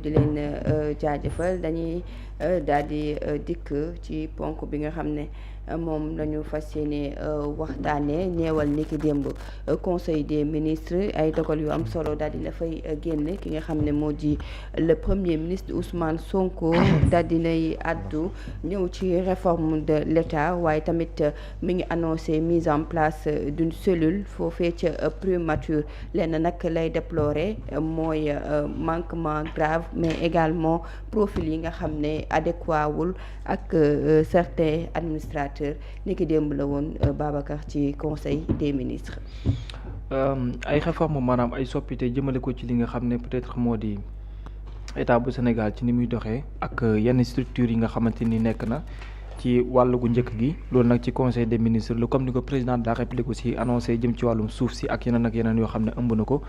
di leen jaajëfal dañuy daal di dikk ci ponk bi nga xam ne moom la ñu fas yéene waxtaanee ñeewal niki démb conseil des ministres ay dogal yu am solo daal di la fay génn ki nga xam ne moo di le premier ministre Ousmane Sonko daal di nay addu ñëw ci réforme de l'État waaye tamit mi ngi annoncé mise en place d'une cellule foofee ca primature lenn nag lay déplorer mooy manquement grave mais également profil yi nga xam ne adéquat wul ak certains administrateurs ni ki démb la woon Babacar ci conseil des ministres. ay réforme maanaam ay soppite jëmale ko ci li nga xam ne peut-être moo di état bu Sénégal ci ni muy doxee ak yenn structures yi nga xamante ni nekk na ci wàllu gu njëkk gi loolu nag ci conseil des ministres lu comme ni ko président de la république aussi annoncé jëm ci wàllum suuf si ak yeneen yoo xam ne ëmb na ko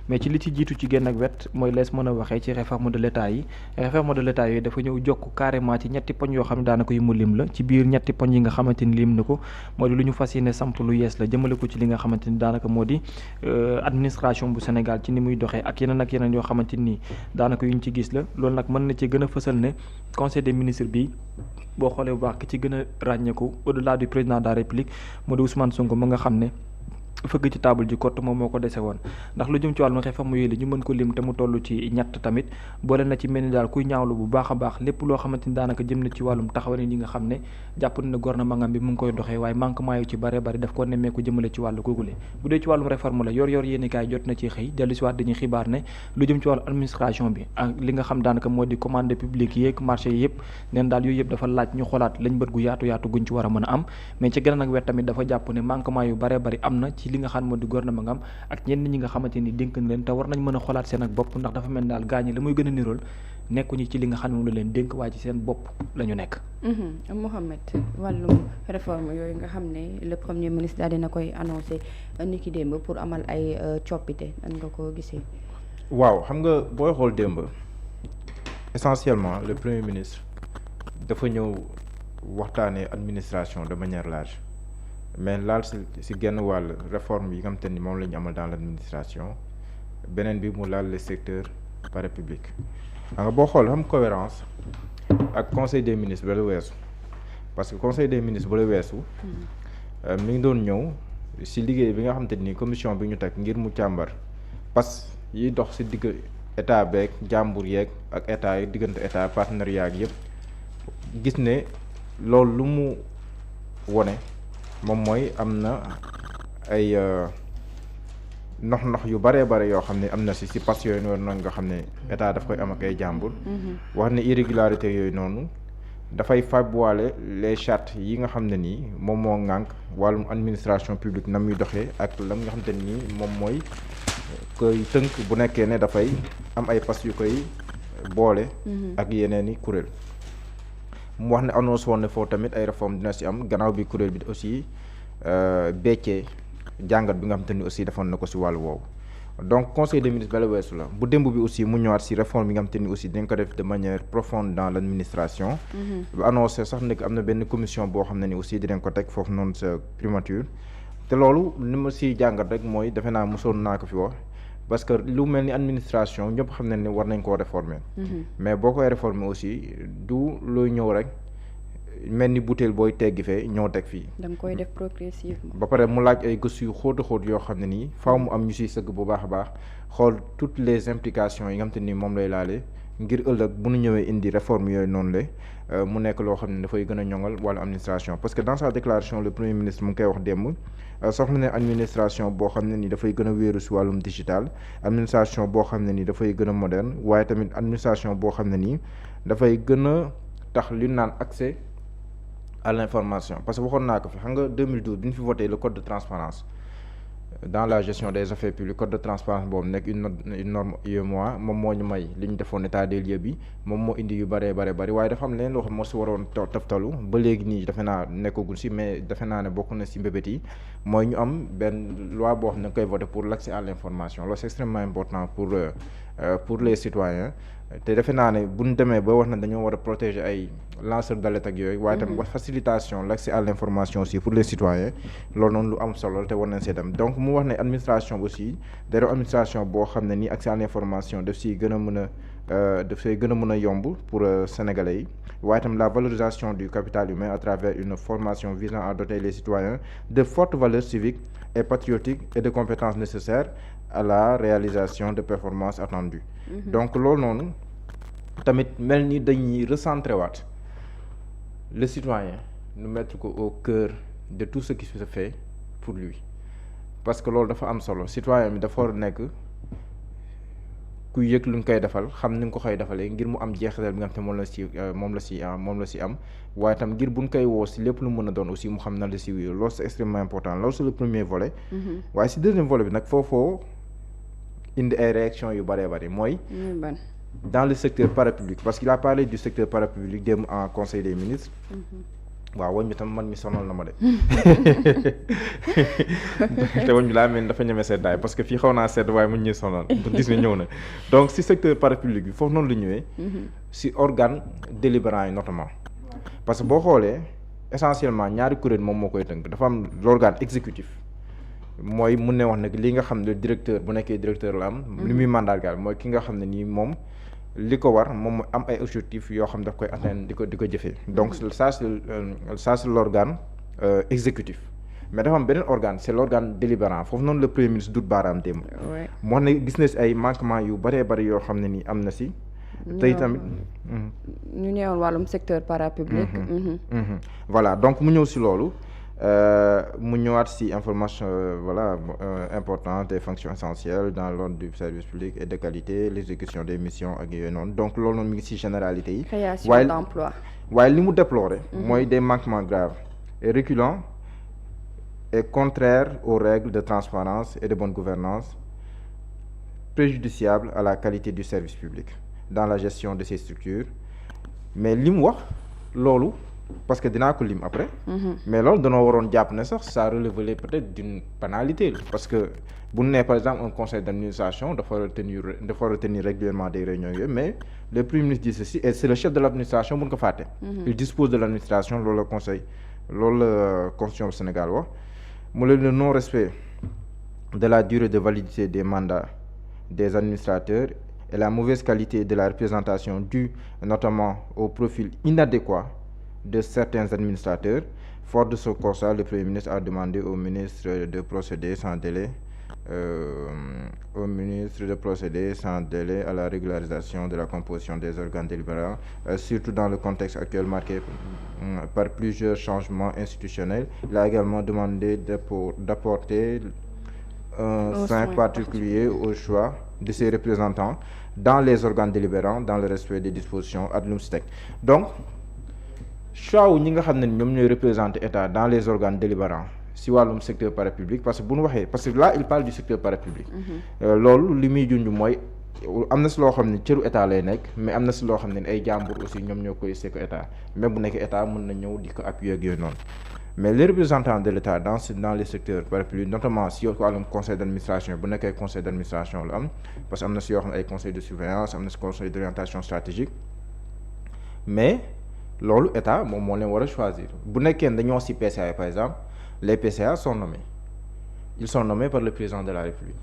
mais ci li ci jiitu ci génn ak wet mooy lees mën a waxee ci réforme de l'état yi réforme de l'état yooyu dafa ñëw jokk carrément ci ñetti poñ yoo xam ne daanaka yu mu lim la ci biir ñetti poñ yi nga xamante ni lim na ko moo di lu ñu fas yéene samp lu yees la jëmale ko ci li nga xamante ni daanaka moo di administration bu Sénégal ci ni muy doxee ak yeneen yoo xamante ni daanaka yu ñu ci gis la loolu nag mën na ci gën a fësal ne conseil des ministres bi boo xoolee bu baax ki ci gën a ràññeeku au-delà du président de la république moo di Ousmane Sonko ma nga xam ne fëgg ci table ji kott moom moo ko dese woon ndax lu jëm ci wàllum réforme yooyu la ñu mën ko lim te mu toll ci ñett tamit boole na ci mel ni daal kuy ñaawlu bu baax a baax lépp loo xamante ni daanaka jëm na ci wàllum taxawalin yi nga xam ne jàpp na ne gouvernement bi mu ngi koy doxee waaye manquement yu ci bare bari daf ko nemmeeku jëmale ci wàllu googule bu dee ci wàllum réforme la yor yéeni kaay jot na ci xëy dellu si waat dañuy xibaar ne lu jëm ci wàllu administration bi ak li nga xam daanaka moo di commande publique yeeg marché yi yëpp neen daal yooyu yëpp dafa laaj ñu xoolaat lañ bët gu yaatu guñ ci war a mën a am mais ci gën a nag wet tamit dafa jàpp ne manquement yu bare bari am na ci li nga xam moo di gouvernement ngam ak ñenn ñi nga xamante ni dénk na leen te war nañ mën a xoolaat seen ak bopp ndax dafa mel ni daal gaañi la muy gën a nirool nekkuñu ci li nga xam ne moom la leen dénk waaye ci seen bopp la ñu nekk. Mohamed wàllum réforme yooyu nga xam ne le premier ministre daal dina koy annoncé ni ki démb pour amal ay coppite nan nga ko gisee. waaw xam nga booy xool démb essentiellement le premier ministre dafa ñëw waxtaanee administration de manière large. mais laal si genn wàll réforme yi nga xamante ni moom la ñu amal dans l' administration beneen bi mu laal le secteur parapublic xam nga boo xool xam cohérence ak conseil des ministres ba la weesu parce que conseil des ministres ba la weesu mi ngi doon ñëw si liggéey bi nga xamante ni commission bi ñu teg ngir mu càmbar parce que yiy dox si digg état beeg jàmbur yeeg ak état yi diggante état partenariat yëpp gis ne loolu lu mu wone moom mooy am na ay nox yu baree bare yoo xam ne am na si pass yooyu noonu nga xam ne état daf koy am ak ay jàmbur. wax ne irrégularité yooyu noonu dafay fàbbuwaale les chartes yi nga xam ne nii moom moo ŋànk wàllum administration publique na muy doxee ak lam nga xam te nii moom mooy koy tënk bu nekkee ne dafay am ay pass yu koy boole. ak yeneen i kuréel. mu wax ne annonce woon ne foofu tamit ay réforme dina si am gannaaw bi kuréel bi aussi beccee jàngat bi nga xamante ni aussi defoon na ko si wàllu woowu donc conseil des ministres bala weesu la bu démb bi aussi mu ñëwaat si réforme yi nga xamante ni aussi dañ ko def de manière profonde dans l' administration. ba annoncé sax ne am na benn commission boo xam ne ni aussi dinañ ko teg foofu noonu sa primature te loolu li ma si jàngat rek mooy defe naa mosoon naa ko fi wax parce que lu mel ni administration ñëpp xam nañ ne war nañ koo réformer. mais boo koy réformer aussi du looy ñëw rek mel ni butéel booy teggi fee ñëw teg fii. da nga koy def progressivement. ba pare mu laaj ay gëstu yu xóot yoo xam ne nii faaw mu am ñu siy sëgg bu baax a baax xool toutes les implications yi nga xam te ni moom lay laale ngir ëllëg bu ñu ñëwee indi réforme yooyu noonu la mu nekk loo xam ne dafay gën a ñoŋal wàllu administration parce que dans sa déclaration le premier ministre mu ngi koy wax démb soxla ne administration boo xam ne ni dafay gën a wéeru si wàllum digital administration boo xam ne ni dafay gën a moderne waaye tamit administration boo xam ne nii dafay gën a tax li naan accès à l'information parce que waxoon naa ko fi xam nga 2012 bi ñu fi voté le code de transparence dans la gestion des affaires publiques code de transparence boobu nekk une norme UEMOA moom moo ñu may li ñu defoon état des lieux bi moom moo indi yu bëree bëri waaye dafa am leneen loo xam moo si waroon taftalu ba léegi nii defe naa nekkagul si mais defe naa ne bokk na si mbébét yi mooy ñu am benn loi boo xam ne koy voté pour l'accès à l'information loolu c'est extrêmement important pour les citoyens te defe naa ne bu ñu demee ba wax na dañoo war a protéger ay lanceurs d'alerte ak yooyu waaye tamit facilitation l'accès à l'information aussi pour les citoyens loolu noonu lu am solo te war nañ see dem donc mu wax ne administration aussi day doon administration boo xam ne nii accès à l'information daf si gën a mën dafay gën a mën a yomb pour sénégalais yi waaye tam la valorisation du capital humain à travers une formation visant à doter les citoyens de fortes valeurs civiques et patriotiques et de compétences nécessaires à la réalisation de performances attendues. Donc loolu noonu tamit mel ni dañuy recentrer waat le citoyen nu mettre ko au cœur de tout ce qui se fait pour lui parce que loolu dafa am solo citoyen bi dafa war a nekk ku yëg lu nga koy defal xam ni nga ko koy defalee ngir mu am jeexital bi nga xam ne moom la si am waaye tam ngir buñ koy woo si lépp lu mën a doon aussi mu xam na la si wéy loolu c'est extrêmement important loolu c'est le premier volet. waaye si deuxième volet bi nag foofoo indi ay réactions yu bëree bëri mooy. dans le secteur parapublic parce qu'il a parlé du secteur parapublic dem en conseil des ministres. waaw wañ bi tam man mi sonal na ma de te wañ bi laa mel dafa ñeme seddaay parce que fii xaw naa sedd waaye mu ñuy sonal gis ne ñëw na donc si secteur parapublic bi foofu noonu la ñëwee si organe délibérant yi notamment parce que boo xoolee essentiellement ñaari kuréel moom moo koy tënk dafa am l'organe exécutif mooy mun ne wax nag li nga xam ne directeur bu nekkee directeur la am li muy mandargaal mooy ki nga xam ne nii moom li ko war moom am ay objectifs yoo xam daf koy atteindre di ko jëfee donc ça c'est l'organe exécutif mais dafa am beneen organe c'est l'organe délibérant foofu noonu le premier ministre dut baaraam démb moo xam ne gis na si ay manquements yu bëree bëri yoo xam ne nii am na si tey tamit ñu ñëwoon wàllum secteur parapublic voilà donc mu ñëw si loolu mu ñëwaat si information importante et fonctions essentielles dans l'ordre du service public et de qualité l'exécution des missions ak yooyu noonu donc loolu noonu mi ngi si généralité yi création d'emploi waaye li mu déploré mooy des manquements graves et reculants et contraires aux règles de transparence et de bonne gouvernance préjudiciables à la qualité du service public dans la gestion de ces structures mais li mu wax loolu parce que dinaa ko lim après mais loolu danoo waroon jàpp ne sax ça relèverait peut-être d'une pénalité parce que bu ñu nee par exemple un conseil d'administration dafa war a tenir régulièrement des réunions yooyu mais le premier ministre dit ceci et c'est le chef de l'administration bu ñu ko fàtte il dispose de l'administration loolu la conseil loolu la constitution Sénégal wax mu leen le non-respect de la durée de validité des mandats des administrateurs et la mauvaise qualité de la représentation due notamment au profil inadéquat de certains administrateurs. Fort de ce constat, le Premier ministre a demandé au ministre de procéder sans délai à la régularisation de la composition des organes délibérants, surtout dans le contexte actuel marqué par plusieurs changements institutionnels. Il a également demandé d'apporter un soin particulier au choix de ses représentants dans les organes délibérants dans le respect des dispositions ad lumstek. Donc choix wu ñi nga xam ne ñoom ñooy représenter état dans les organes délibérants si wàllum secteur parapublic parce que bu ñu waxee parce que là il parle du secteur parapublic loolu li muy junj mooy am na si loo xam ne cëru état lay nekk mais am na si loo xam ne ay jàmbur aussi ñoom ñoo koy sekk état même bu nekk état mën na ñëw di ko appuyer ak yooyu noonu mais les représentants de l'état dans les secteurs parapublics notamment si wàllum conseil d'administration bu nekkee conseil d'administration la am parce que am na si yoo xam ne ay conseil de surveillance am na si conseil d'orientation stratégique mais loolu état moom moo leen war a choisir bu nekkee dañoo wax ci PCA par exemple les PCA sont nommés par le président de la République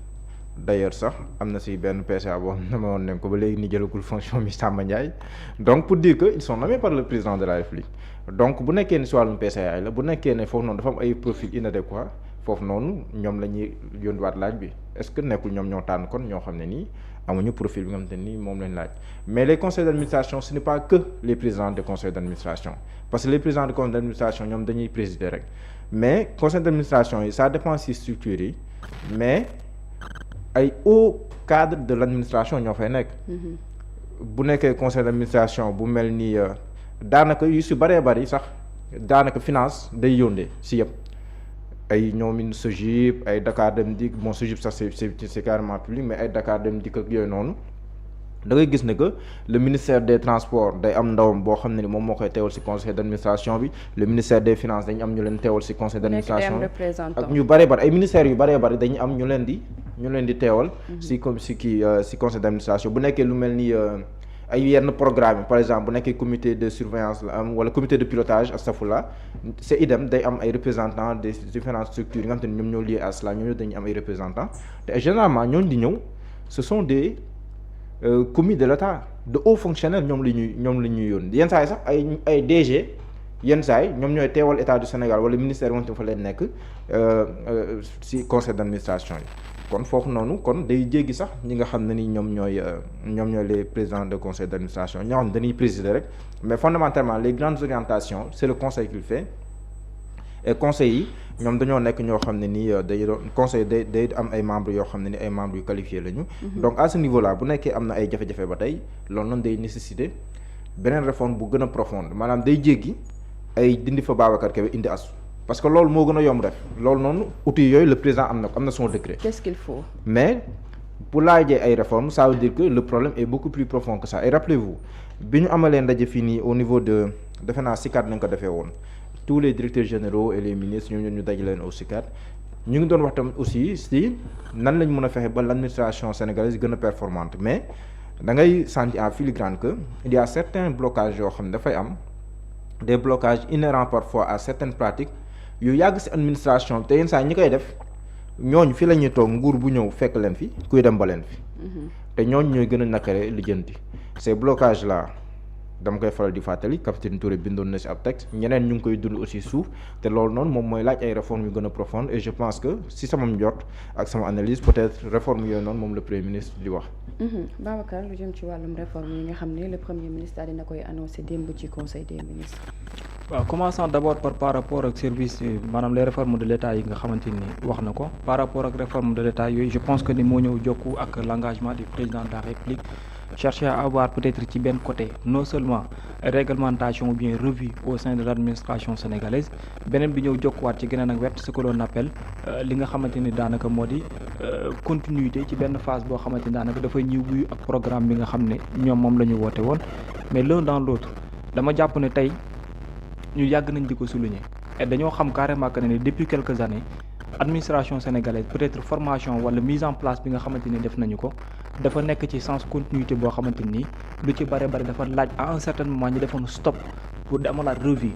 d'ailleurs sax am na ci benn PCA boo xam ne woon nañ ko ba léegi ni jëlagul fonction mi Samba Ndiaye donc pour dire que ils sont nommés par le président de la République donc bu nekkee ne ci wàllum PCA la bu nekkee ne foofu noonu dafa am ay profil inadéquat foofu noonu ñoom la ñuy yónniwaat laaj bi est-ce que nekkul ñoom ñoo tànn kon ñoo xam ne nii amuñu profil bi nga xamante ni moom lañ laaj mais les conseils d'administration ce n'est pas que les présidents de conseil d'administration parce que les présidents de conseil d'administration ñoom dañuy présider rek mais conseil d'administration yi ça dépend ci structures yi mais ay hauts cadres de l'administration ñoo fay nekk bu nekkee conseil d'administration bu mel ni daanaka yu si bëree bëri sax daanaka finance day yóndee si yëpp ay ñoomin SOGIP ay Dakar Dem Dikk bon SOGIP sax c'est carrément public mais ay Dakar Dem Dikk ak yooyu noonu da ngay gis ne que le ministère des transports day am ndawam boo xam ne ni moom moo koy teewal ci conseil d'administration bi le ministère des finances dañu am ñu leen teewal ci conseil d'administration ak ñu bëree bëri ay ministères yu bëree bëri dañu am ñu leen di teewal ci conseil d'administration bu nekkee lu mel ni ay yenn programme par exemple bu nekkee comité de surveillance la am wala comité de pilotage astafurlah c'est idem day am ay représentants des différentes structures yi nga xam te ne ñoom ñoo lié à cela ñooñu dañuy am ay représentants te généralement ñooñu di ñëw ce sont des commis de l'État de hauts fonctionnaires ñoom la ñuy yónni yenn saa yi sax ay DG yenn saa yi ñoom ñooy teewal état du Sénégal wala ministère moom fa leen nekk ci conseil d'administration yi kon foofu noonu kon day jéggi sax ñi nga xam ne ni ñoom ñooy les présidents de conseil d'administration ñoo xam ne dañuy présider rek mais fondamentalement les grandes orientations c'est le conseil qui le fait et conseil yi ñoom dañoo nekk ñoo xam ne nii day doon conseil day am ay membres yoo xam ne ni ay membres yu qualifiés lañu. Donc à ce niveau là bu nekkee am na ay jafe-jafe ba tey loolu noonu day nécessiter beneen réforme bu gën a profonde maanaam day jéggi ay dindi fa Babacar Kébé indi asu parce que loolu moo gën a yomb def loolu noonu outils yooyu le président am na son décret. Qu'est-ce qu'il faut? Mais bu laajee ay réformes ça veut dire que le problème est beaucoup plus profond que ça et rappelez-vous bi ñu amalee ndaje fii nii au niveau de defe naa CICAD nañ ko defee woon tous les directeurs généraux et les ministres ñu daj leen au CICAD ñu ngi doon wax tam aussi si nan lañ mën a fexe ba l'administration sénégalaise gën a performante mais da ngay sentir en filigrane que il y a certains blocages yoo xam ne dafay am des blocages inhérents parfois à certaines pratiques yu yàgg ci administration te yenn saa ñi koy def ñooñu fi la ñuy toog nguur bu ñëw fekk leen fi kuy dem ba leen fi te ñooñu ñooy gën a nakare lijjanti ces blocages là dama koy faral di fàttali capitaine Touré bindoon na ci ab texte ñeneen ñu ngi koy dund aussi suuf te loolu noonu moom mooy laaj ay réformes yu gën a profondes et je pense que ci sama njort ak sama analyse peut-être réforme yooyu noonu moom le premier ministre di wax. Babacar lu jëm ci wàllum réforme yi nga xam ne le premier ministre dina koy annoncé démb ci conseil des ministres. waaw commençons d'abord par rapport ak service maanaam les réformes de l'État yi nga xamante ni wax na ko par rapport ak réforme de l'État yooyu je pense que ni moo ñëw jokku ak l'engagement du président de la République chercher à avoir peut-être ci benn côté non seulement réglementation ou bien revue au sein de l'administration sénégalaise beneen bi ñëw jokkuwaat ci geneen ak wet ce que l'on appelle li nga xamante ni daanaka moo di continuité ci benn phase boo xamante ni daanaka dafay ñëw wuyu ak programme bi nga xam ne ñoom moom la ñu woote woon mais l'un dans l'autre dama jàpp ne tey ñu yàgg nañ di ko souligner et dañoo xam carrément que ne depuis quelques années administration sénégalaise peut-être formation wala mise en place bi nga xamante ni def nañu ko dafa nekk ci sens continuité boo xamante ni lu ci bare dafa laaj à un certain moment ñu defoon stop pour di amalaat revue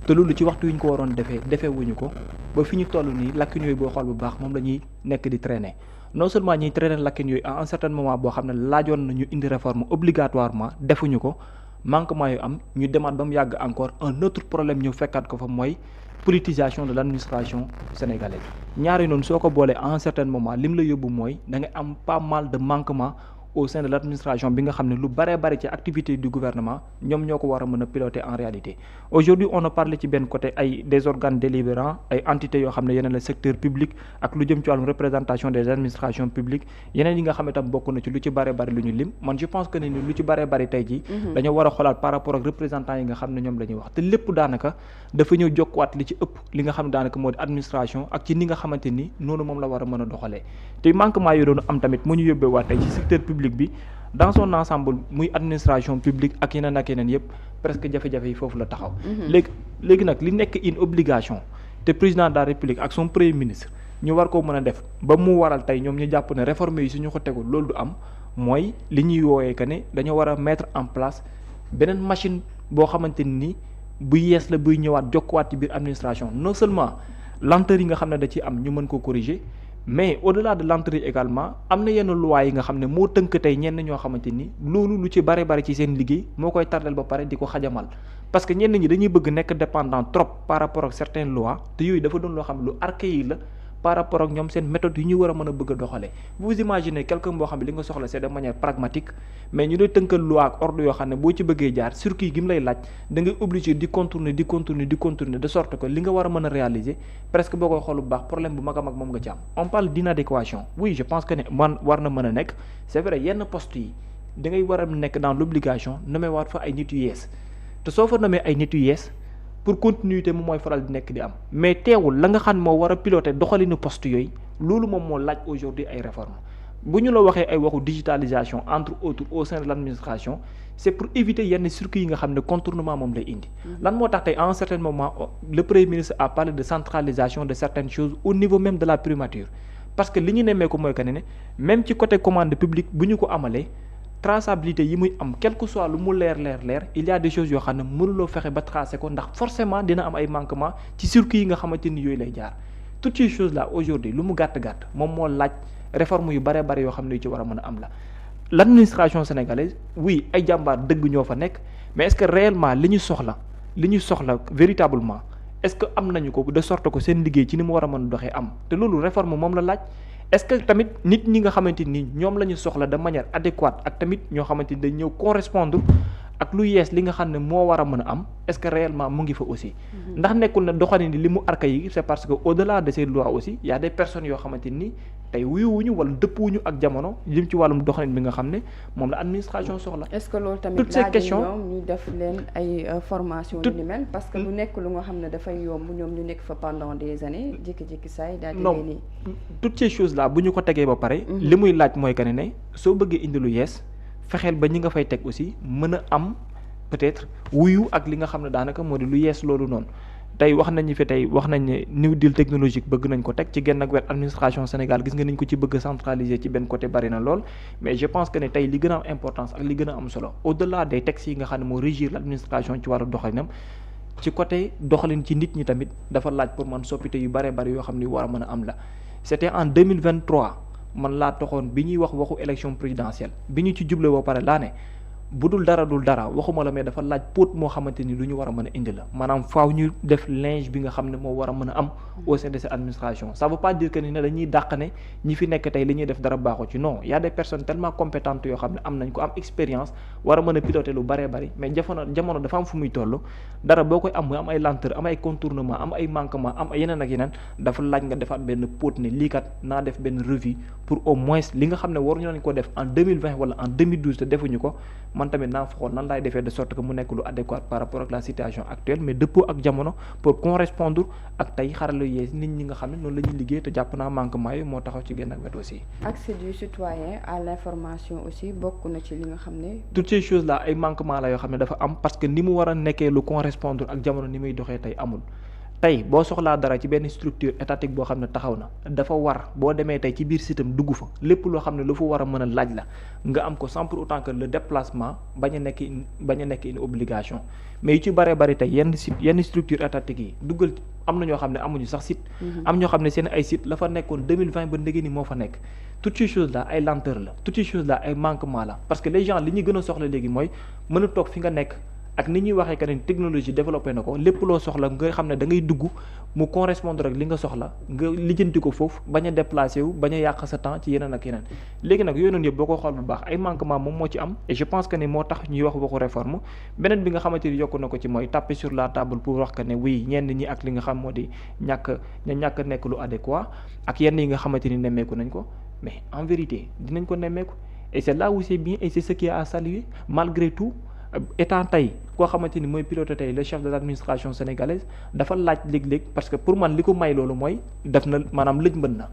te loolu ci waxtu yu ñu ko waroon defee wuñu ko ba fi ñu toll nii lacunes yooyu boo xool bu baax moom la ñuy nekk di traîner non seulement ñuy traîner lacunes yooyu à un certain moment boo xam ne laajoon na ñu indi réforme obligatoirement defuñu ko manquement yu am ñu demaat ba mu yàgg encore un autre problème ñu fekkaat ko fa mooy politisation de l'administration sénégalaise ñaari noonu soo ko boolee à un certain moment lim la yóbbu mooy da nga am pas mal de manquements au sein de l'administration bi nga xam ne lu bare ci activité du gouvernement ñoom ñoo ko war a mën a piloter en réalité aujourd'hui on a parlé ci benn côté ay des organes délibérants ay entités yoo xam ne yeneen la secteur public ak lu jëm ci wàllum représentation des administrations publiques yeneen yi nga xam ne tam bokk na ci lu ci bare lu ñu lim man je pense que ne ni lu ci bare tey jii dañoo war a xoolaat par rapport ak représentants yi nga xam ne ñoom la ñuy wax te lépp daanaka dafa ñëw jokkuwaat li ci ëpp li nga xam ne daanaka moo di administration ak ci ni nga xamante ni noonu moom la war a mën a doxalee te manquement yooyu doon am tamit mu ñu yóbbee waat tey ci secteur public bi dans son ensemble muy administration publique ak yeneen yëpp presque jafe-jafe yi foofu la taxaw léegi nag li nekk une obligation te président de la République ak son premier ministre ñu war koo mën a def ba mu waral tey ñoom ñu jàpp ne réforme yi suñu ko tegul loolu du am mooy li ñuy woowee que ne dañoo war a mettre en place beneen machine boo xamante ni bu yees la buy ñëwaat jokkuwaat ci biir administration non seulement lenteur yi nga xam ne da ciy am ñu mën ko corriger mais au-delà de l'entrée également am na yenn loi yi nga xam ne moo tënk tey ñenn ñoo xamante ni loolu lu ci bare ci seen liggéey moo koy tardel ba pare di ko xajamal parce que ñenn ñi dañuy bëgg nekk dépendant trop par rapport ak certaines lois te yooyu dafa doon loo xam ne lu archaïque la par rapport ak ñoom seen méthode yi ñu war a mën a bëgg a doxalee vous imaginez quelqu'un boo xam ne li nga soxla c'est de manière pragmatique mais ñu lay tënkal loi ak ordre yoo xam ne boo ci bëggee jaar circuit gi mu lay laaj da ngay obligé di contourner de sorte que li nga war a mën a réaliser presque boo koy xool bu baax problème bu mag a mag moom nga ci am on parle d'inadéquation oui je pense que ne man war na mën a nekk c'est vrai yenn poste yi da ngay war a nekk dans l'obligation nommer waat fa ay nit yu yees te soo fa nommer ay nit yu yees pour continuité moom mooy faral di nekk di am mais teewul la nga xam moo war a piloter doxalinu poste yooyu loolu moom moo laaj aujourd'hui ay réformes bu ñu la waxee ay waxu digitalisation entre autres au sein de l'administration c'est pour éviter yenn circuits yi nga xam ne contournement moom lay indi lan moo tax tey à un certain moment le premier ministre a parlé de centralisation de certaines choses au niveau même de la primature parce que li ñu nemmee ko mooy que ne même ci côté commande publique bu ñu ko amalee traçabilité yi muy am quel que soit lu mu leer il y a des choses yoo xam ne mënuloo fexe ba tracer ko ndax forcément dina am ay manquements ci circuit yi nga xamante ni yooyu lay jaar toutes ces choses là aujourd'hui lu mu gàtt moom moo laaj réforme yu bare yoo xam ne yu ci war a mën a am la l'administration sénégalaise oui ay jàmbaar dëgg ñoo fa nekk mais est-ce que réellement li ñu soxla véritablement est-ce que am nañu ko de sorte que seen liggéey ci ni mu war a mën a doxee am te loolu réforme moom la laaj est-ce que tamit nit ñi nga xamante ni ñoom la ñu soxla de manière adéquate ak tamit ñoo xamante ni dañ ñëw correspondre ak lu yees li nga xam ne moo war a mën a am est-ce que réellement mu ngi fa aussi ndax nekkul ne doxalin li mu archaïque c'est parce que au-delà de ces lois aussi y a des personnes yoo xamante ni tey wuyuwuñu wala dëppuwuñu ak jamono jëm ci wàllum doxalin bi nga xam ne moom la administration soxla. est-ce que loolu tamit toutes ces questions ñoom ñu def leen ay formation yu ni mel parce que lu nekk lu nga xam ne dafay yomb ñoom ñu nekk fa pendant des années jékki-jékki saay daal di non toutes ces choses là bu ñu ko tegee ba pare li muy laaj mooy que ne soo bëggee indi lu yees fexeel ba ñi nga fay teg aussi mën a am peut-être wuyu ak li nga xam ne daanaka moo di lu yees loolu noonu tey wax nañu fi tey wax nañ ne new deal technologique bëgg nañ ko teg ci genn ak wet administration Sénégal gis nga nañ ko ci bëgg centraliser ci benn côté bari na lool mais je pense que ne tey li gën a am importance ak li gën a am solo au-delà des textes yi nga xam ne moo régir l'administration ci wàllu doxalinam ci côté doxalin ci nit ñi tamit dafa laaj pour man soppite yu bare bari yoo xam ni war a mën a am la c'était en 2023 man laa toxoon bi ñuy wax waxu élection présidentielle bi ñu ci juble ba pare laa ne bu dul dara waxuma la mais dafa laaj póot moo xamante ni lu ñu war a mën a indi la maanaam faaw ñu def linge bi nga xam ne moo war a mën a am au sein de cette administration ça veut pas dire que ni ne dañuy dàq ne ñi fi nekk tey li ñuy def dara baaxu ci non y a des personnes tellement compétentes yoo xam ne am nañ ko am expérience war a mën a piloter lu baree bari mais jamono dafa am fu muy toll dara boo koy am muy am ay lenteur am ay contournement am ay manquement am ay yeneen ak yeneen dafa laaj nga defaat benn póot ne lii kat naa def benn revue pour au moins li nga xam ne waruñu nañ ko def en 2020 wala en 2012 te defuñu ko man tamit naa fa xool nan laay defee de sorte que mu nekk lu adéquat par rapport ak la situation actuelle mais dëppoo ak jamono pour correspondre ak tey xarala yees nit ñi nga xam ne noonu la ñuy liggéey te jàpp naa manquement yi moo taxaw ci genn ak wet aussi. accès du citoyen à l'information aussi bokk na ci li nga xam ne. toutes ces choses là ay manquement la yoo xam ne dafa am parce que ni mu war a nekkee lu correspondre ak jamono ni muy doxee tey amul. tey boo soxlaa dara ci benn structure étatique boo xam ne taxaw na dafa war boo demee tey ci biir sitam dugg fa lépp loo xam ne lu fa war a mën a laaj la nga am ko sans pour autant que le déplacement bañ a nekk une obligation mais yu ci bëree bëri tey yenn structure étatique yi duggal am na ñoo xam ne amuñu sax site am ñoo xam ne seen ay site la fa nekkoon 2020 ba ndege ni moo fa nekk toutes ces choses là ay lenteur la toutes ces choses là ay manquement la parce que les gens li ñu gën a soxla léegi mooy mën a toog fi nga nekk ak ni ñuy waxee que ne technologie développé na ko lépp loo soxla nga xam ne da ngay dugg mu correspondre ak li nga soxla nga lijjanti ko foofu bañ a déplacé wu bañ a yàq sa temps ci yeneen ak yeneen léegi nag yooyu noonu yëpp boo ko xool bu baax ay manquement moom moo ci am et je pense que ne moo tax ñuy wax waxu réforme beneen bi nga xamante ni yokku na ko ci mooy taper sur la table pour wax que ne oui ñenn ñi ak li nga xam moo di ñàkk nekk lu adéquat ak yenn yi nga xamante ni nemmeeku nañ ko mais en vérité dinañ ko nemmeeku et c'est là où c'est bien et c'est ce qui est à saluer malgré tout étant tey koo xamante ni mooy pilote tey le chef de l'administration sénégalaise dafa laaj léeg-léeg parce que pour man li ko may loolu mooy def na maanaam lëj mbën na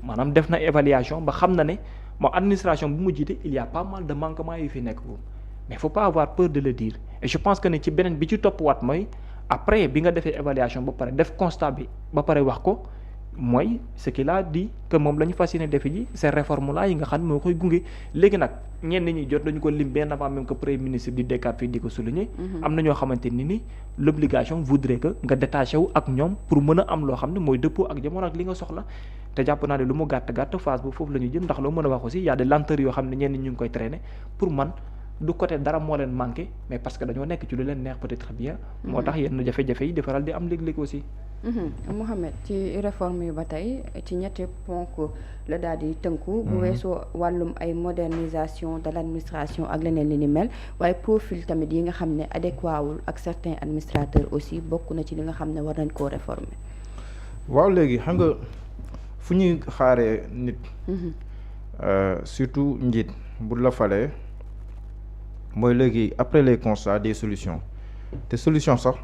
maanaam def na évaluation ba xam na ne moom administration bu mu jiite il y a pas mal de manquements yu fi nekk boobu mais faut pas avoir peur de le dire et je pense que ne ci beneen bi ci topp waat mooy après bi nga defee évaluation ba pare def constat bi ba pare wax ko mooy ce qu'il a dit que moom la ñu fas yéene defe ji ces réformes là yi nga xam ne moo koy gunge léegi nag ñenn ñi jot dañu ko lim bien avant même que premier ministre di décade fii di ko souligner am na ñoo xamante ni l'obligation voudrait que nga détaché wu ak ñoom pour mën a am loo xam ne mooy dëppoo ak jamono ak li nga soxla te jàpp naa ne lu mu gàtt phase bu foofu la ñu jëm ndax loo mën a wax aussi y a des lenteurs yoo xam ne ñenn ñu ngi koy traîner pour man du côté dara moo leen manqué mais parce que dañoo nekk ci lu leen neex peut-être bien moo tax yenn jafe-jafe yi di faral di am léeg-léeg aussi Mohamed ci réforme yi ba tey ci ñetti ponk la daal di tënku bu weesoo wàllum ay modernisation de l'administration ak leneen li ni mel waaye profil tamit yi nga xam ne adéquat wul ak certains administrateurs aussi bokk na ci li nga xam ne war nañ koo réformer waaw léegi xam nga fu ñuy xaaree nit surtout njiit bu la falee mooy léegi après les constats des solutions te solution sax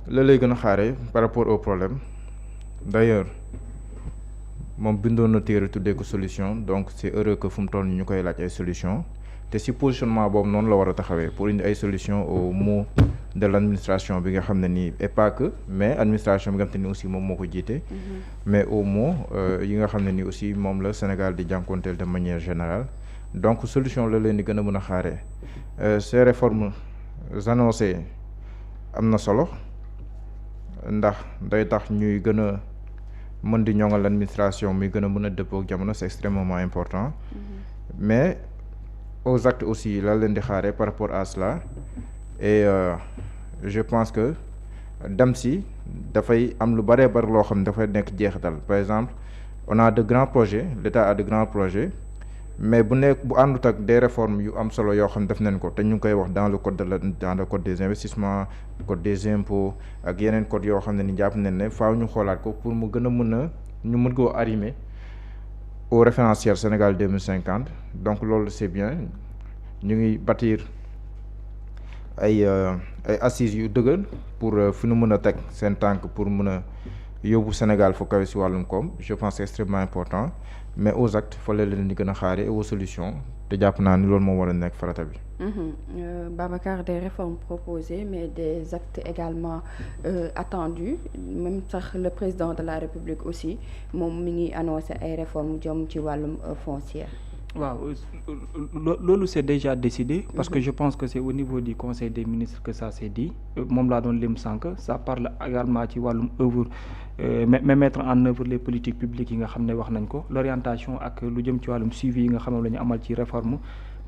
la lay gën a xaaree par rapport au problème d'ailleurs moom bindoon na téere tuddee ko solution donc c'est heureux que fu mu toll ñu koy laaj ay solution te si positionnement boobu noonu la war a taxawee pour indi ay solution au mot de l'administration bi nga xam ne nii et pas que mais administration bi nga xam ne nii aussi moom moo ko jiite mais au mot yi nga xam ne nii aussi moom la Sénégal di jànkonteel de manière générale donc solution la leen di gën a mën a xaaree ces réformes annoncées am na solo ndax day tax ñuy gën a mën di ñoŋal l'administration muy gën a mën a dëppoo ak jamono c'est extrêmement important mais aux actes aussi la leen di xaare par rapport à cela et je pense que dem si dafay am lu bëree bëri loo xam ne dafay nekk jeexital. Par exemple on a de grands projets, l'État a de grands projets, mais bu àndut ak des réformes yu am solo yoo xam ne def nañ ko te ñu ngi koy wax dans le code dans le code des investissements, code des impôts ak yeneen code yoo xam ne ni jàpp nañ ne faaw ñu xoolaat ko pour mu gën a ñu mën koo arrimer au référentiel Sénégal 2050. Donc loolu c'est bien, ñu ngi bâtir ay assises yu dëgër pour fi nu mën a teg seen tànk pour mën a yóbbu Sénégal fu kawe si wàllum koom. Je pense c'est extrêmement important, mais aux actes fa la leen di gën a xaare et aux solutions te jàpp naa ni loolu moo war a nekk farata bi. Babacar, des réformes proposées mais des actes également attendus. Même sax le président de la République aussi moom mi ngi annoncé ay réformes jëm ci wàllum foncière. waaw loolu c'est déjà décidé parce que je pense que c'est au niveau du conseil des ministres que ça s'est dit. Moom laa doon lim sànq, ça parle également ci wàllum œuvre mais mettre en œuvre les politiques publiques yi nga xam ne wax nañ ko, l'orientation ak lu jëm ci wàllum suivi yi nga xam ne la ñu amal ci réforme.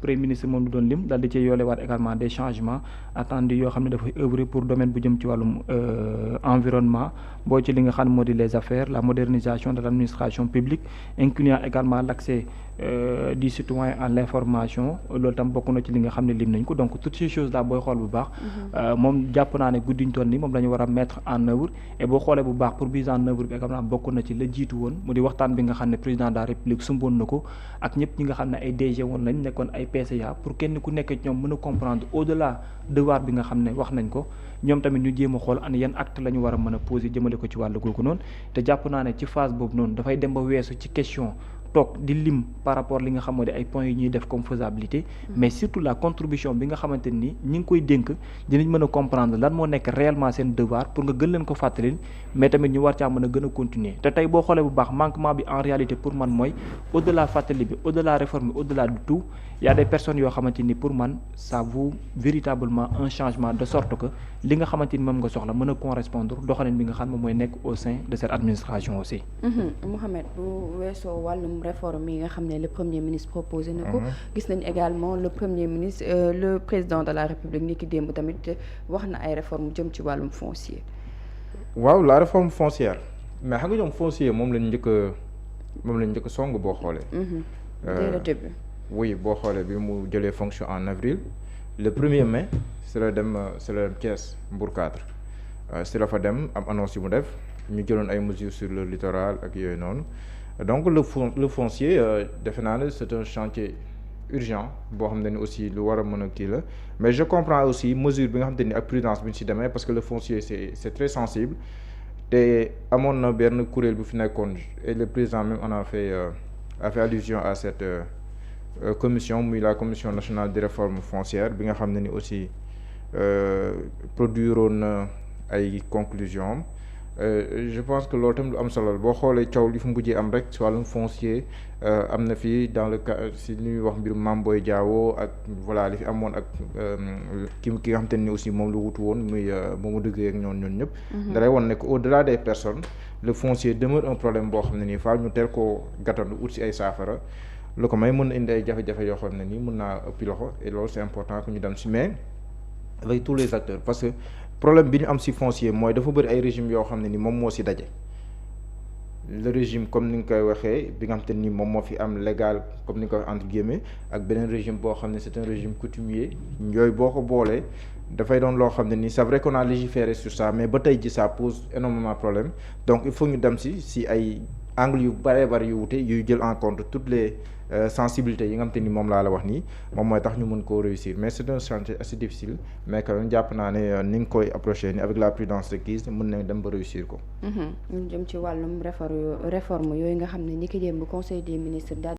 Premier ministre moom lu doon lim daal di cee yoolewaat également des changements attendus yoo xam ne dafay œuvrer pour domaine bu jëm ci wàllum environnement, boo ci li nga xam ne moo di les affaires, la modernisation de l'administration publique, incluant également l'accès du citoyen à l'information. Loolu tam bokk na ci li nga xam ne lim nañ ko. Donc toutes ces choses là booy xool bu baax moom jàpp naa ne guddiñ toon ni moom la ñu war a mettre en œuvre. Et boo xoolee bu baax pour mise en œuvre bi également bokk na ci la jiitu woon mu di waxtaan bi nga xam ne président de la République sumboon na ko ak ñëpp ñi nga xam ne ay DG woon lañ nekkoon ay PCA pour kenn ku nekk ci ñoom mën a comprendre au-delà devoir bi nga xam ne wax nañ ko, ñoom tamit ñu jéem a xool ana yan acte la ñu war a mën a poser jëmale ko ci wàllu googu noonu. Te jàpp naa ne ci phase boobu noonu dafay dem ba weesu ci question toog di lim par rapport li nga xam ne ay points yi ñuy def comme faisabilité, mais surtout la contribution bi nga xamante ni ñi ngi koy dénk dinañ mën a comprendre lan moo nekk réellement seen devoir pour nga gën leen ko fàttalin, mais tamit ñu war caa mën a gën a continuer. Te tey boo xoolee bu baax manquement bi en réalité pour man mooy au-delà fàttali bi, au-delà réforme bi, au-delà de tout, y a des personnes yoo xamante ni pour man ça vaut véritablement un changement de sorte que li nga xamante ni moom nga soxla mën a correspondre doxalin bi nga xam ne mooy nekk au sein de cette administration aussi. Mohamed, bu weesoo wàllum réforme yi nga xam ne le premier ministre proposé na ko, gis nañ également le premier ministre le président de la République ni ki démb tamit wax na ay réformes jëm ci wàllum foncier. waaw la réforme foncière, mais xam nga ñoom foncier moom lañ njëkk a song boo xoolee. Dès le début. Oui, boo xoolee bi mu jëlee fonction en avril, le 1er mai c'est la dem Thiès Mbour 4 c'est la fa dem am annonce yu mu def ñu jëloon ay mesures sur le littoral ak yooyu noonu. Donc le foncier defe naa ne c'est un chantier urgent boo xam ne ni aussi lu war a mën a kii la, mais je comprends aussi mesure bi nga xam te ni ak prudence bi ñu si demee parce que le foncier c'est très sensible. Te amoon na benn kuréel bu fi nekkoon et le président même en a fait allusion à cette commission, muy la commission nationale des réformes foncières bi nga xam ne ni aussi produiroon na ay conclusions. Je pense que loolu tam lu am solo boo xoolee coow li fi mujjee am rek ci wàllum foncier am na fii dans le cas si li ñuy wax mbirum Mame Boye Diao ak voilà li fi amoon ak ki nga xam te ni aussi moom lu wutu woon muy Mamadou Gueye ak ñoon ñëpp. dalay woon ne que au-delà des personnes le foncier demeure un problème boo xam ne nii faaw ñu teel koo gàttandu ut si ay saafara lu ko may mën na indi ay jafe-jafe yoo xam ne nii mën naa ëppi loxo et loolu c'est important que ñu dem si mais avec tous les acteurs parce que problème bi ñu am ci foncier mooy dafa bëri ay régime yoo xam ne ni moom moo ci daje. Le régime comme ni nga koy waxee bi nga xam te ni moom moo fi am légal comme ni nga koy wax entre guillemets ak beneen régime boo xam ne c'est un régime coutumier, yooyu boo ko boolee dafay doon loo xam ne ni c'est vrai qu'on a légiféré sur ça mais ba tey ji ça pose énormément de problème. Donc il faut ñu dem ci ay angles yu bëree bëri yu wute yuy jël en compte toutes les sensibilités yi nga xam te ni moom laa la wax nii moom mooy tax ñu mën koo réussir, mais c'est un chantier assez difficile mais quand même jàpp naa ne ni nga koy approcher ni avec la prudence requise mën na dem ba réussir ko. ñu jëm ci wàllum réforme yooyu nga xam ne ni ki démb conseil des ministres daal